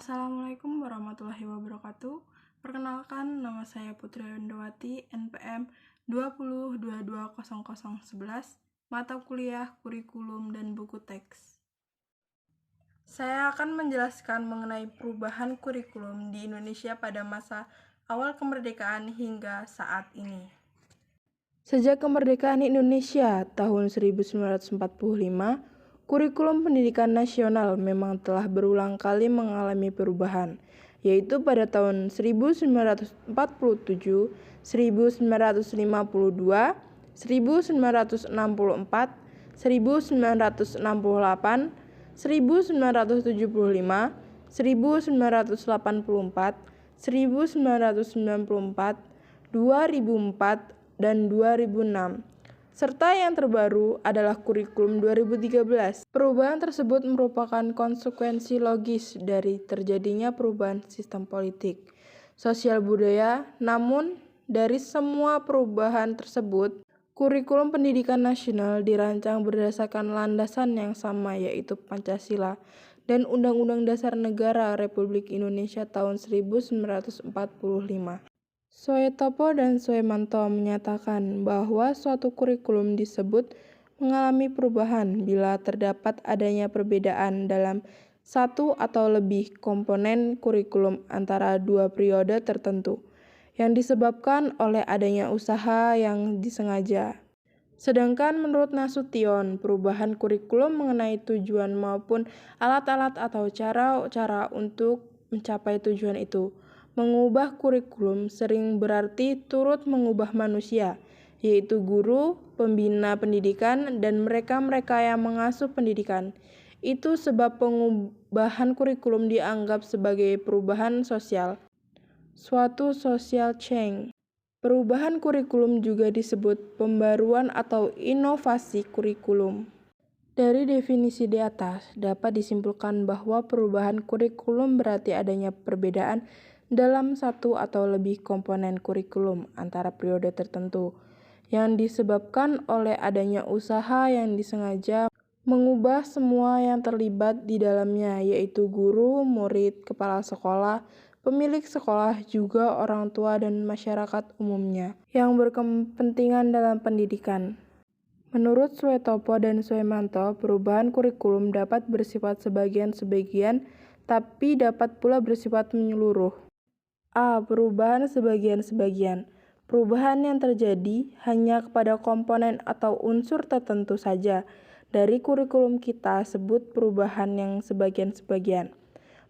Assalamualaikum warahmatullahi wabarakatuh. Perkenalkan, nama saya Putri Wendowati, NPM 20220011, mata kuliah, kurikulum, dan buku teks. Saya akan menjelaskan mengenai perubahan kurikulum di Indonesia pada masa awal kemerdekaan hingga saat ini. Sejak kemerdekaan Indonesia tahun 1945, kurikulum pendidikan nasional memang telah berulang kali mengalami perubahan, yaitu pada tahun 1947, 1952, 1964, 1968, 1975, 1984, 1994, 2004, dan 2006. Serta yang terbaru adalah kurikulum 2013. Perubahan tersebut merupakan konsekuensi logis dari terjadinya perubahan sistem politik, sosial budaya. Namun, dari semua perubahan tersebut, kurikulum pendidikan nasional dirancang berdasarkan landasan yang sama, yaitu Pancasila dan Undang-Undang Dasar Negara Republik Indonesia tahun 1945. Soetopo dan Soemanto menyatakan bahwa suatu kurikulum disebut mengalami perubahan bila terdapat adanya perbedaan dalam satu atau lebih komponen kurikulum antara dua periode tertentu, yang disebabkan oleh adanya usaha yang disengaja. Sedangkan menurut Nasution, perubahan kurikulum mengenai tujuan maupun alat-alat atau cara-cara untuk mencapai tujuan itu. Mengubah kurikulum sering berarti turut mengubah manusia, yaitu guru, pembina pendidikan, dan mereka-mereka yang mengasuh pendidikan. Itu sebab pengubahan kurikulum dianggap sebagai perubahan sosial, suatu social change. Perubahan kurikulum juga disebut pembaruan atau inovasi kurikulum. Dari definisi di atas, dapat disimpulkan bahwa perubahan kurikulum berarti adanya perbedaan dalam satu atau lebih komponen kurikulum antara periode tertentu, yang disebabkan oleh adanya usaha yang disengaja mengubah semua yang terlibat di dalamnya, yaitu guru, murid, kepala sekolah, pemilik sekolah, juga orang tua dan masyarakat umumnya yang berkepentingan dalam pendidikan. Menurut Soetopo dan Soemanto, perubahan kurikulum dapat bersifat sebagian-sebagian, tapi dapat pula bersifat menyeluruh. A. Perubahan sebagian-sebagian. Perubahan yang terjadi hanya kepada komponen atau unsur tertentu saja. Dari kurikulum kita sebut perubahan yang sebagian-sebagian.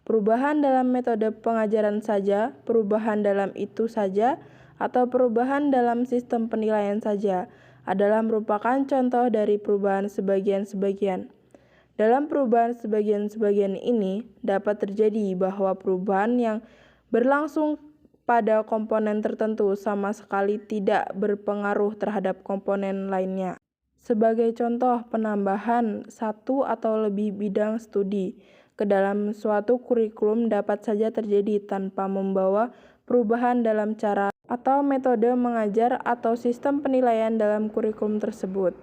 Perubahan dalam metode pengajaran saja, perubahan dalam itu saja, atau perubahan dalam sistem penilaian saja adalah merupakan contoh dari perubahan sebagian-sebagian. Dalam perubahan sebagian-sebagian ini dapat terjadi bahwa perubahan yang berlangsung pada komponen tertentu sama sekali tidak berpengaruh terhadap komponen lainnya. Sebagai contoh, penambahan satu atau lebih bidang studi ke dalam suatu kurikulum dapat saja terjadi tanpa membawa perubahan dalam cara atau metode mengajar atau sistem penilaian dalam kurikulum tersebut.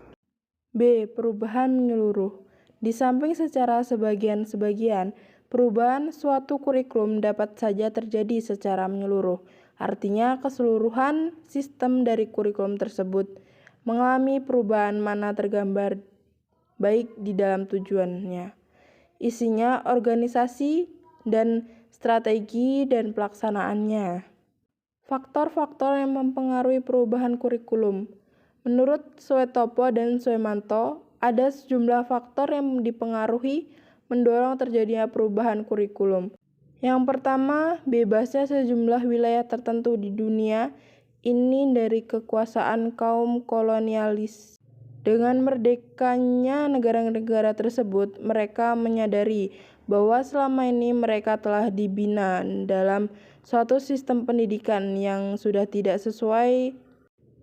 B. Perubahan menyeluruh. Di samping secara sebagian-sebagian, perubahan suatu kurikulum dapat saja terjadi secara menyeluruh. Artinya, keseluruhan sistem dari kurikulum tersebut mengalami perubahan mana tergambar baik di dalam tujuannya, isinya, organisasi, dan strategi dan pelaksanaannya. Faktor-faktor yang mempengaruhi perubahan kurikulum. Menurut Soetopo dan Soemanto, ada sejumlah faktor yang dipengaruhi mendorong terjadinya perubahan kurikulum. Yang pertama, bebasnya sejumlah wilayah tertentu di dunia ini dari kekuasaan kaum kolonialis. Dengan merdekanya negara-negara tersebut, mereka menyadari bahwa selama ini mereka telah dibina dalam suatu sistem pendidikan yang sudah tidak sesuai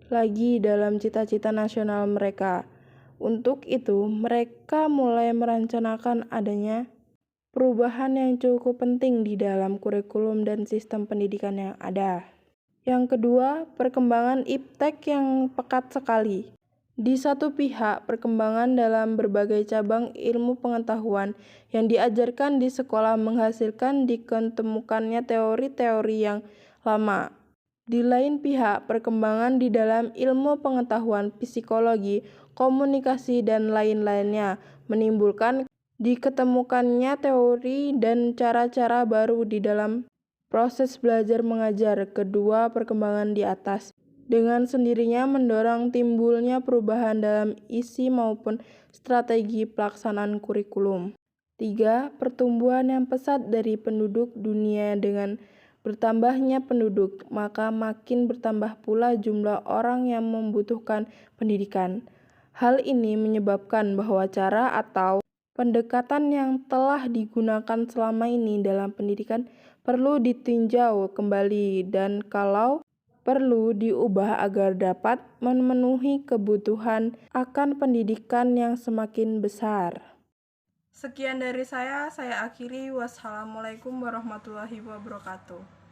lagi dalam cita-cita nasional mereka. Untuk itu, mereka mulai merencanakan adanya perubahan yang cukup penting di dalam kurikulum dan sistem pendidikan yang ada. Yang kedua, perkembangan iptek yang pekat sekali. Di satu pihak, perkembangan dalam berbagai cabang ilmu pengetahuan yang diajarkan di sekolah menghasilkan diketemukannya teori-teori yang lama. Di lain pihak, perkembangan di dalam ilmu pengetahuan psikologi, komunikasi, dan lain-lainnya menimbulkan diketemukannya teori dan cara-cara baru di dalam proses belajar mengajar. Kedua perkembangan di atas dengan sendirinya mendorong timbulnya perubahan dalam isi maupun strategi pelaksanaan kurikulum. 3. Pertumbuhan yang pesat dari penduduk dunia. Dengan bertambahnya penduduk, maka makin bertambah pula jumlah orang yang membutuhkan pendidikan. Hal ini menyebabkan bahwa cara atau pendekatan yang telah digunakan selama ini dalam pendidikan perlu ditinjau kembali dan kalau perlu diubah agar dapat memenuhi kebutuhan akan pendidikan yang semakin besar. Sekian dari saya akhiri. Wassalamualaikum warahmatullahi wabarakatuh.